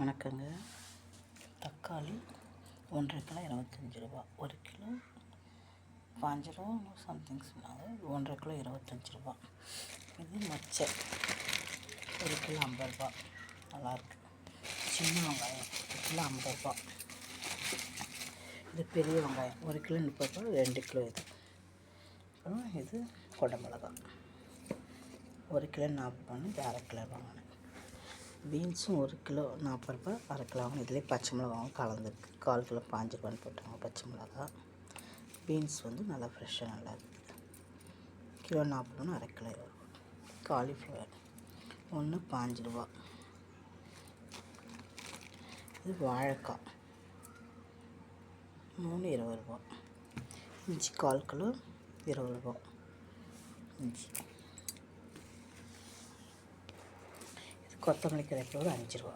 வணக்கங்க. தக்காளி 1,5 கிலோ 25 ரூபா, 1 கிலோ 5 ரூபா சம்திங் சொன்னாங்க. 1,5 கிலோ 25 ரூபா. இது மொச்சை 1 கிலோ 50 ரூபா, நல்லாயிருக்கு. சின்ன வெங்காயம் 1 கிலோ 50 ரூபா. இது பெரிய வெங்காயம் 1 கிலோ 30 ரூபா, 2 கிலோ இது. அப்புறம் இது கொடை மிளகா 1 கிலோ 40 ரூபான்னு, இது 1/2 கிலோ வாங்கினேன். பீன்ஸும் 1 கிலோ 40 ரூபா, 1/2 கிலோ வாங்கினேன். இதிலே பச்சை மிளகாவும் கலந்துருக்கு. 1/4 கிலோ 5 ரூபான்னு போட்டாங்க பச்சை மிளகா. பீன்ஸ் வந்து நல்லா ஃப்ரெஷ்ஷாக நல்லா இருக்குது. கிலோ 40 ரூபான்னு 1/2 கிலோ 20 ரூபா. காலிஃப்ளவர் 1 5 ரூபா. இது வாழைக்காய் 3 20 ரூபா. இஞ்சி 1/4 கிலோ 20 ரூபா. இஞ்சி. இது கொத்தமல்லி கருவேப்பிலை 5 ரூபா.